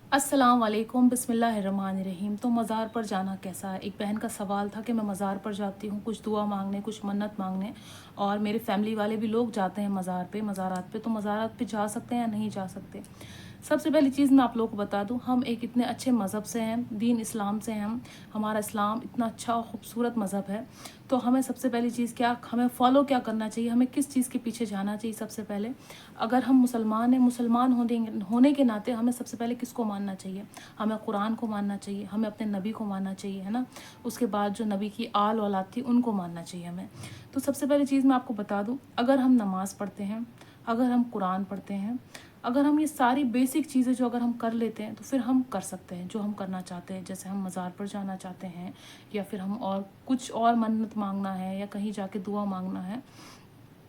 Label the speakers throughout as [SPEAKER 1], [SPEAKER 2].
[SPEAKER 1] अस्सलाम वालेकुम, बिस्मिल्लाहिर्रहमानिर्रहीम। तो मज़ार पर जाना कैसा है? एक बहन का सवाल था कि मैं मज़ार पर जाती हूँ कुछ दुआ मांगने, कुछ मन्नत मांगने, और मेरे फैमिली वाले भी लोग जाते हैं मज़ार पे, मज़ारात पे। तो मज़ारात पे जा सकते हैं या नहीं जा सकते? सबसे पहली चीज़ मैं आप लोगों को बता दूँ, हम एक इतने अच्छे मज़हब से हैं, दीन इस्लाम से हैं हम। हमारा इस्लाम इतना अच्छा और ख़ूबसूरत मज़हब है। तो हमें सबसे पहली चीज़ क्या, हमें फ़ॉलो क्या करना चाहिए, हमें किस चीज़ के पीछे जाना चाहिए सबसे पहले? अगर हम मुसलमान हैं, मुसलमान होने के नाते हमें सबसे पहले किसको मानना चाहिए? हमें कुरान को मानना चाहिए, हमें अपने नबी को मानना चाहिए, है ना? उसके बाद जो नबी की आल औलाद थी उनको मानना चाहिए हमें। तो सबसे पहली चीज़ मैं आपको बता दूँ, अगर हम नमाज़ पढ़ते हैं, अगर हम कुरान पढ़ते हैं, अगर हम ये सारी बेसिक चीज़ें जो अगर हम कर लेते हैं, तो फिर हम कर सकते हैं जो हम करना चाहते हैं। जैसे हम मज़ार पर जाना चाहते हैं, या फिर हम और कुछ और मन्नत मांगना है, या कहीं जाके दुआ मांगना है,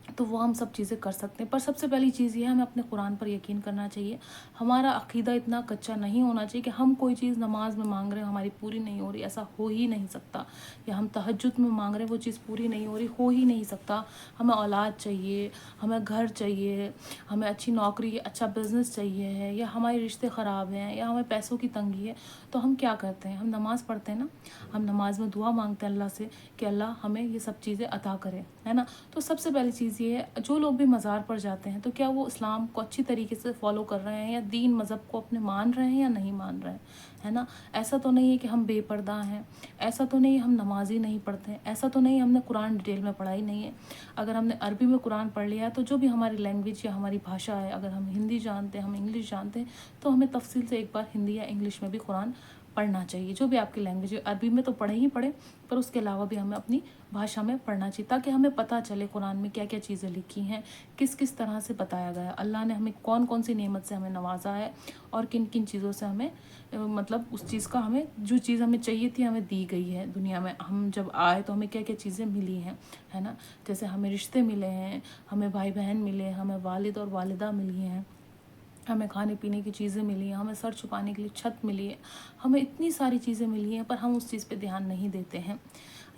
[SPEAKER 1] तो वो हम सब चीज़ें कर सकते हैं। पर सबसे पहली चीज़ ये है, हमें अपने कुरान पर यकीन करना चाहिए। हमारा अक़ीदा इतना कच्चा नहीं होना चाहिए कि हम कोई चीज़ नमाज में मांग रहे हैं, हमारी पूरी नहीं हो रही, ऐसा हो ही नहीं सकता। या हम तहज्जुद में मांग रहे हैं, वो चीज़ पूरी नहीं हो रही, हो ही नहीं सकता। हमें औलाद चाहिए, हमें घर चाहिए, हमें अच्छी नौकरी, अच्छा बिज़नेस चाहिए है, या हमारे रिश्ते ख़राब हैं, या हमें पैसों की तंगी है, तो हम क्या करते हैं? हम नमाज़ पढ़ते हैं ना। हम नमाज में दुआ मांगते हैं अल्लाह से कि अल्लाह हमें ये सब चीज़ें अता करे, है ना? तो सबसे पहली चीज़ ये है, जो लोग भी मज़ार पर जाते हैं, तो क्या वो इस्लाम को अच्छी तरीके से फ़ॉलो कर रहे हैं, या दीन मज़हब को अपने मान रहे हैं या नहीं मान रहे हैं, है ना? ऐसा तो नहीं है कि हम बेपर्दा हैं, ऐसा तो नहीं हम नमाज ही नहीं पढ़ते हैं, ऐसा तो नहीं हमने कुरान डिटेल में पढ़ा ही नहीं है। अगर हमने अरबी में कुरान पढ़ लिया है, तो जो भी हमारी लैंग्वेज या हमारी भाषा है, अगर हम हिंदी जानते हैं, हम इंग्लिश जानते हैं, तो हमें तफ़सील से एक बार हिंदी या इंग्लिश में भी कुरान पढ़ना चाहिए। जो भी आपकी लैंग्वेज है, अरबी में तो पढ़े ही पढ़े, पर उसके अलावा भी हमें अपनी भाषा में पढ़ना चाहिए, ताकि हमें पता चले कुरान में क्या क्या चीज़ें लिखी हैं, किस किस तरह से बताया गया है, अल्लाह ने हमें कौन कौन सी नेमत से हमें नवाजा है, और किन किन चीज़ों से हमें मतलब उस चीज़ का, हमें जो चीज़ हमें चाहिए थी हमें दी गई है दुनिया में। हम जब आए तो हमें क्या क्या चीज़ें मिली हैं, है ना? जैसे हमें रिश्ते मिले हैं, हमें भाई बहन मिले, हमें वालिद और वालिदा मिली हैं, हमें खाने पीने की चीज़ें मिली हैं, हमें सर छुपाने के लिए छत मिली है, हमें इतनी सारी चीज़ें मिली हैं, पर हम उस चीज़ पे ध्यान नहीं देते हैं।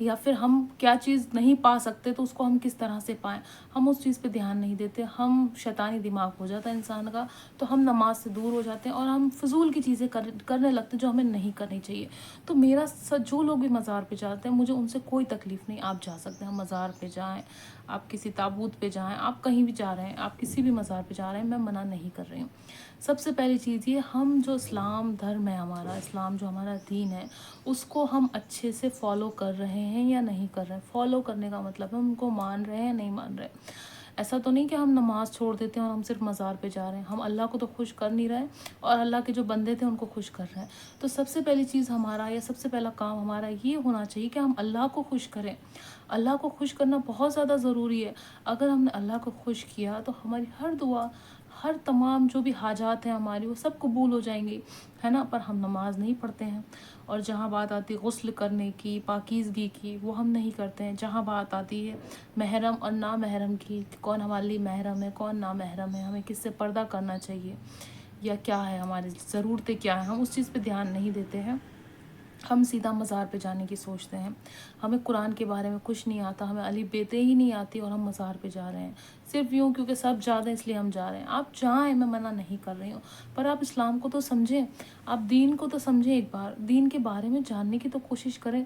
[SPEAKER 1] या फिर हम क्या चीज़ नहीं पा सकते, तो उसको हम किस तरह से पाएँ, हम उस चीज़ पे ध्यान नहीं देते। हम शैतानी दिमाग हो जाता है इंसान का, तो हम नमाज से दूर हो जाते हैं, और हम फ़िज़ूल की चीज़ें करने लगते हैं जो हमें नहीं करनी चाहिए। तो मेरा जो लोग भी मज़ार पे जाते हैं, मुझे उनसे कोई तकलीफ़ नहीं। आप जा सकते हैं, मज़ार पे जाएँ, आप किसी ताबूत पे जाएँ, आप कहीं भी जा रहे हैं, आप किसी भी मज़ार पे जा रहे हैं, मैं मना नहीं कर रही हूँ। सबसे पहली चीज़ ये, हम जो इस्लाम धर्म है हमारा, इस्लाम जो हमारा दीन है, उसको हम अच्छे से फ़ॉलो कर रहे हैं या नहीं कर रहे हैं। फ़ॉलो करने का मतलब है, हम उनको मान रहे हैं या नहीं मान रहे। ऐसा तो नहीं कि हम नमाज़ छोड़ देते हैं और हम सिर्फ मज़ार पे जा रहे हैं। हम अल्लाह को तो खुश कर नहीं रहे, और अल्लाह के जो बंदे थे उनको खुश कर रहे हैं। तो सबसे पहली चीज़ हमारा, या सबसे पहला काम हमारा ये होना चाहिए कि हम अल्लाह को खुश करें। अल्लाह को खुश करना बहुत ज़्यादा ज़रूरी है। अगर हमने अल्लाह को खुश किया, तो हमारी हर दुआ, हर तमाम जो भी हाजात हैं हमारी, वो सब कबूल हो जाएंगी, है ना? पर हम नमाज नहीं पढ़ते हैं। और जहाँ बात आती है गुस्ल करने की, पाकीज़गी की, वो हम नहीं करते हैं। जहाँ बात आती है महरम और ना महरम की, कौन हमारे लिए महरम है, कौन ना महरम है, हमें किससे पर्दा करना चाहिए, या क्या है हमारी ज़रूरतें क्या हैं, हम उस चीज़ पे ध्यान नहीं देते हैं। हम सीधा मज़ार पे जाने की सोचते हैं। हमें कुरान के बारे में कुछ नहीं आता, हमें अली बेते ही नहीं आती, और हम मज़ार पे जा रहे हैं सिर्फ यूँ क्योंकि सब जा रहे हैं इसलिए हम जा रहे हैं। आप जाएँ, मैं मना नहीं कर रही हूँ, पर आप इस्लाम को तो समझें, आप दीन को तो समझें। एक बार दीन के बारे में जानने की तो कोशिश करें।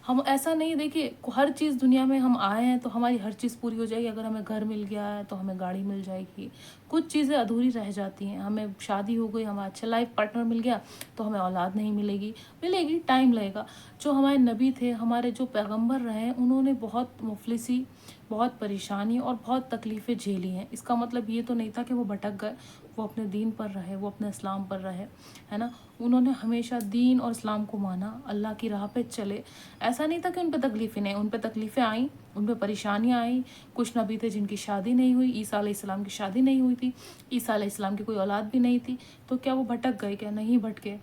[SPEAKER 1] हम ऐसा नहीं, देखिए हर चीज़ दुनिया में हम आए हैं तो हमारी हर चीज़ पूरी हो जाएगी। अगर हमें घर मिल गया है तो हमें गाड़ी मिल जाएगी, कुछ चीज़ें अधूरी रह जाती हैं। हमें शादी हो गई, हमारा अच्छा लाइफ पार्टनर मिल गया, तो हमें औलाद नहीं मिलेगी, मिलेगी, टाइम लगेगा। जो हमारे नबी थे, हमारे जो पैगंबर रहे, उन्होंने बहुत मुफलिसी, बहुत परेशानी और बहुत तकलीफ़ें झेली हैं। इसका मतलब ये तो नहीं था कि वो भटक गए, वो अपने दीन पर रहे, वो अपने इस्लाम पर रहे, है ना? उन्होंने हमेशा दीन और इस्लाम को माना, अल्लाह की राह पे चले। ऐसा नहीं था कि उन पे तकलीफ़ें नहीं, उन पे तकलीफ़ें आईं, उन पे परेशानियाँ आईं। कुछ नबी थे जिनकी शादी नहीं हुई, ईसा अलैहिस्सलाम की शादी नहीं हुई थी, ईसा अलैहिस्सलाम की कोई औलाद भी नहीं थी। तो क्या वो भटक गए? क्या नहीं भटके,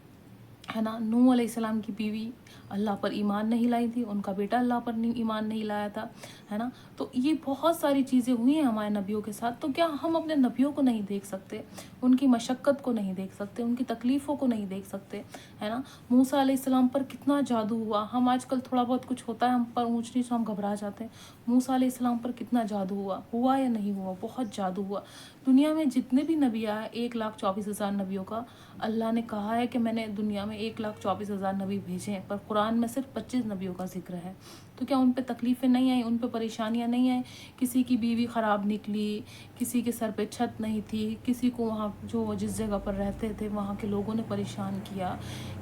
[SPEAKER 1] है ना? नूह अलैहिस्सलाम की बीवी अल्लाह पर ईमान नहीं लाई थी, उनका बेटा अल्लाह पर ईमान नहीं लाया था, है ना? तो ये बहुत सारी चीज़ें हुई हैं हमारे नबियों के साथ। तो क्या हम अपने नबियों को नहीं देख सकते, उनकी मशक्क़त को नहीं देख सकते, उनकी तकलीफ़ों को नहीं देख सकते, है ना? मूसा अलैहिस्सलाम पर कितना जादू हुआ। हम आजकल थोड़ा बहुत कुछ होता है हम पर ऊँच नीच, हम घबरा जाते हैं। मूसा अलैहिस्सलाम पर कितना जादू हुआ, हुआ या नहीं हुआ? बहुत जादू हुआ। دنیا میں جتنے بھی نبی آئے 1,24,000 نبیوں کا اللہ نے کہا ہے کہ میں نے دنیا میں 1,24,000 نبی بھیجے ہیں، پر قرآن میں صرف 25 نبیوں کا ذکر ہے۔ تو کیا ان پہ تکلیفیں نہیں آئیں، ان پہ پریشانیاں نہیں آئیں؟ کسی کی بیوی خراب نکلی، کسی کے سر پہ چھت نہیں تھی، کسی کو وہاں جو جس جگہ پر رہتے تھے وہاں کے لوگوں نے پریشان کیا،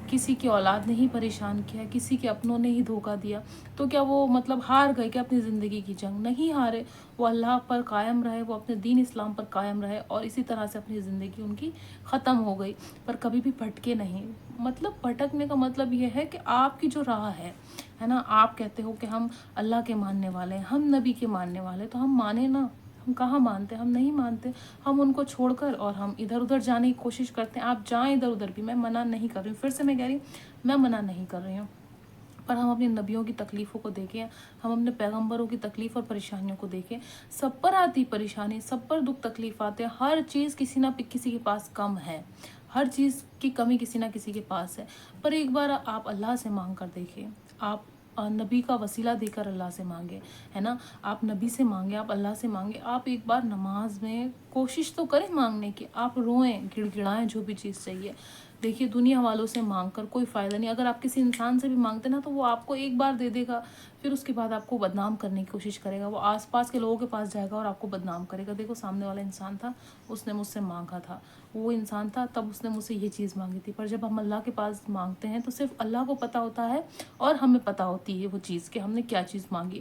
[SPEAKER 1] کسی کی اولاد نے ہی پریشان کیا، کسی کے اپنوں نے ہی دھوکہ دیا، تو کیا وہ مطلب ہار گئے کہ اپنی زندگی کی جنگ؟ نہیں ہارے، وہ اللہ پر قائم رہے، وہ اپنے دین اسلام پر قائم رہے، اور اسی طرح سے اپنی زندگی ان کی ختم ہو گئی، پر کبھی بھی بھٹکے نہیں۔ مطلب بھٹکنے کا مطلب یہ ہے کہ آپ کی جو راہ ہے نا، آپ کہتے ہو کہ ہم اللہ کے ماننے والے ہیں، ہم نبی کے ماننے والے، تو ہم مانیں نا، ہم کہاں مانتے؟ ہم نہیں مانتے، ہم ان کو چھوڑ کر اور ہم ادھر ادھر جانے کی کوشش کرتے ہیں۔ آپ جائیں ادھر ادھر بھی، میں منع نہیں کر رہی ہوں، پھر سے میں کہہ رہی ہوں میں منع نہیں کر رہی ہوں، پر ہم اپنی نبیوں کی تکلیفوں کو دیکھیں، ہم اپنے پیغمبروں کی تکلیف اور پریشانیوں کو دیکھیں۔ سب پر آتی پریشانی، سب پر دکھ تکلیف آتے ہیں، ہر چیز کسی نہ کسی کے پاس کم ہے، ہر چیز کی کمی کسی نہ کسی کے پاس ہے، پر ایک بار آپ اللہ سے مانگ کر دیکھیں، آپ نبی کا وسیلہ دے کر اللہ سے مانگے، ہے نا، آپ نبی سے مانگے، آپ اللہ سے مانگے، آپ ایک بار نماز میں کوشش تو کریں مانگنے کی، آپ روئیں گڑ گڑائیں جو بھی چیز چاہیے۔ دیکھیے دنیا والوں سے مانگ کر کوئی فائدہ نہیں، اگر آپ کسی انسان سے بھی مانگتے نا تو وہ آپ کو ایک بار دے دے گا، پھر اس کے بعد آپ کو بدنام کرنے کی کوشش کرے گا، وہ آس پاس کے لوگوں کے پاس جائے گا اور آپ کو بدنام کرے گا، دیکھو سامنے والا انسان تھا، اس نے مجھ سے مانگا تھا، وہ انسان تھا تب اس نے مجھ سے یہ چیز مانگی تھی۔ پر جب ہم اللہ کے پاس مانگتے ہیں تو صرف اللہ کو پتہ ہوتا ہے اور ہمیں پتہ ہوتی ہے وہ چیز کہ ہم نے کیا چیز مانگی۔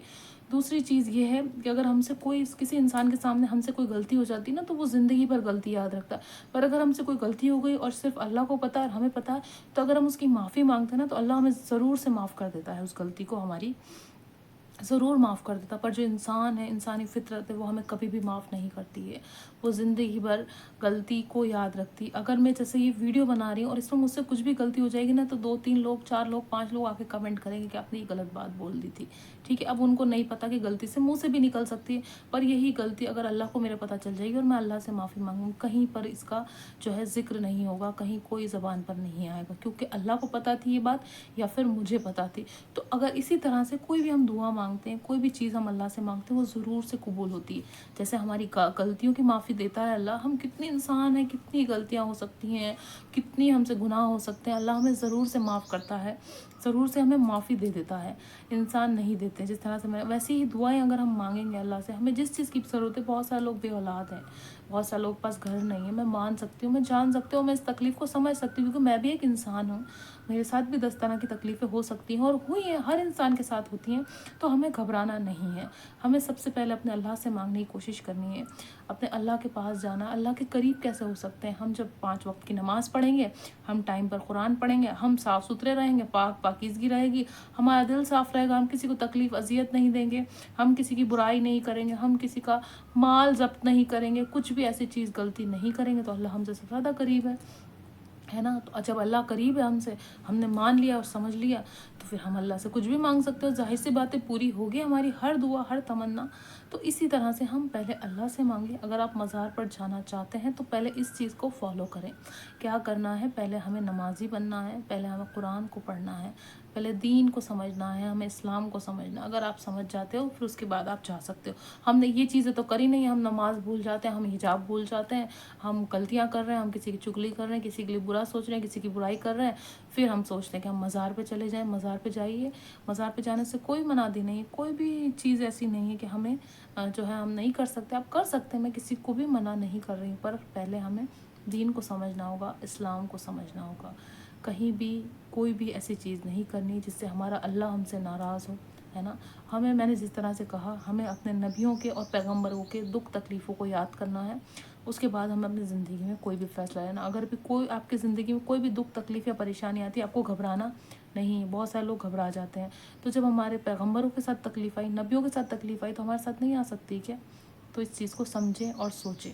[SPEAKER 1] دوسری چیز یہ ہے کہ اگر ہم سے کوئی کسی انسان کے سامنے ہم سے کوئی غلطی ہو جاتی نا تو وہ زندگی بھر غلطی یاد رکھتا ہے، پر اگر ہم سے کوئی غلطی ہو گئی اور صرف اللہ کو پتہ ہے اور ہمیں پتہ ہے، تو اگر ہم اس کی معافی مانگتے ہیں نا تو اللہ ہمیں ضرور سے معاف کر دیتا ہے، اس غلطی کو ہماری ضرور معاف کر دیتا۔ پر جو انسان ہے، انسانی فطرت ہے، وہ ہمیں کبھی بھی معاف نہیں کرتی ہے، وہ زندگی بھر غلطی کو یاد رکھتی۔ اگر میں جیسے یہ ویڈیو بنا رہی ہوں اور اس میں مجھ سے کچھ بھی غلطی ہو جائے گی نا تو 2-3 لوگ، 4 لوگ، 5 لوگ آ کے کمنٹ کریں گے کہ آپ نے یہ غلط بات بول دی تھی، ٹھیک ہے۔ اب ان کو نہیں پتہ کہ غلطی سے منہ سے بھی نکل سکتی ہے، پر یہی غلطی اگر اللہ کو میرے پتہ چل جائے گی اور میں اللہ سے معافی مانگوں، کہیں پر اس کا جو ہے ذکر نہیں ہوگا، کہیں کوئی زبان پر نہیں آئے گا، کیونکہ اللہ کو پتہ تھی یہ بات یا پھر مجھے پتہ تھی۔ تو اگر اسی طرح سے کوئی بھی ہم دعا مانگتے ہیں، کوئی بھی چیز ہم اللہ سے مانگتے ہیں، وہ ضرور سے قبول ہوتی ہے۔ جیسے ہماری غلطیوں کی معافی دیتا ہے اللہ، ہم کتنے انسان ہیں، کتنی غلطیاں ہو سکتی ہیں، کتنی ہم سے گناہ ہو سکتے ہیں، اللہ ہمیں ضرور سے معاف کرتا ہے، ضرور سے ہمیں معافی دے دیتا ہے، انسان نہیں دیتے۔ جس طرح سے ویسے ہی دعائیں اگر ہم مانگیں گے اللہ سے، ہمیں جس چیز کی ضرورت ہے، بہت سارے لوگ بے اولاد ہیں، بہت سارے لوگ پاس گھر نہیں ہے، میں مان سکتی ہوں، میں جان سکتی ہوں، میں اس تکلیف کو سمجھ سکتی ہوں، کیونکہ میں بھی ایک انسان ہوں، میرے ساتھ بھی 10 طرح کی تکلیفیں ہو سکتی ہیں اور ہوئی ہیں، ہر انسان کے ساتھ ہوتی ہیں، تو ہمیں گھبرانا نہیں ہے، ہمیں سب سے پہلے اپنے اللہ سے مانگنے کی کوشش کرنی ہے، اپنے اللہ کے پاس جانا۔ اللہ کے قریب کیسے ہو سکتے ہیں؟ ہم جب 5 وقت کی نماز پڑھیں گے، ہم ٹائم پر قرآن پڑھیں گے، ہم صاف ستھرے رہیں گے، پاکیزگی رہے گی، ہمارا دل صاف رہے گا، ہم کسی کو تکلیف اذیت نہیں دیں گے، ہم کسی کی برائی نہیں کریں گے، ہم کسی کا مال ضبط نہیں کریں گے، کچھ بھی ایسی چیز غلطی نہیں کریں گے، تو اللہ ہم سے سب سے زیادہ قریب ہے نا۔ تو جب اللہ قریب ہے ہم سے، ہم نے مان لیا اور سمجھ لیا، تو پھر ہم اللہ سے کچھ بھی مانگ سکتے ہو، ظاہر سی باتیں پوری ہوگی ہماری ہر دعا، ہر تمنا۔ تو اسی طرح سے ہم پہلے اللہ سے مانگیں۔ اگر آپ مزار پر جانا چاہتے ہیں تو پہلے اس چیز کو فالو کریں۔ کیا کرنا ہے؟ پہلے ہمیں نمازی بننا ہے، پہلے ہمیں قرآن کو پڑھنا ہے، پہلے دین کو سمجھنا ہے، ہمیں اسلام کو سمجھنا ہے۔ اگر آپ سمجھ جاتے ہو پھر اس کے بعد آپ جا سکتے ہو۔ ہم نے یہ چیزیں تو کری نہیں، ہم نماز بھول جاتے ہیں، ہم حجاب بھول جاتے ہیں، ہم غلطیاں کر رہے ہیں، ہم کسی کی چگلی کر رہے ہیں، کسی کے لیے برا سوچ رہے ہیں، کسی کی برائی کر رہے ہیں، پھر ہم سوچتے ہیں کہ ہم مزار پہ چلے جائیں۔ مزار پہ جائیے، مزار پہ جانے سے کوئی منادی نہیں ہے، کوئی بھی چیز ایسی نہیں ہے کہ ہمیں جو ہے ہم نہیں کر سکتے، آپ کر سکتے ہیں، میں کسی کو بھی منع نہیں کر رہی ہوں، پر پہلے ہمیں دین کو سمجھنا ہوگا، اسلام کو سمجھنا ہوگا، کہیں بھی کوئی بھی ایسی چیز نہیں کرنی جس سے ہمارا اللہ ہم سے ناراض ہو، ہے نا۔ میں نے جس طرح سے کہا، ہمیں اپنے نبیوں کے اور پیغمبروں کے دکھ تکلیفوں کو یاد کرنا ہے، اس کے بعد ہمیں اپنی زندگی میں کوئی بھی فیصلہ لینا۔ اگر بھی کوئی آپ کی زندگی میں کوئی بھی دکھ تکلیف یا پریشانی آتی ہے، آپ کو گھبرانا نہیں، بہت سارے لوگ گھبرا جاتے ہیں، تو جب ہمارے پیغمبروں کے ساتھ تکلیف آئی، نبیوں کے ساتھ تکلیف آئی، تو ہمارے ساتھ نہیں آ سکتی کیا؟ تو اس چیز کو سمجھیں اور سوچیں۔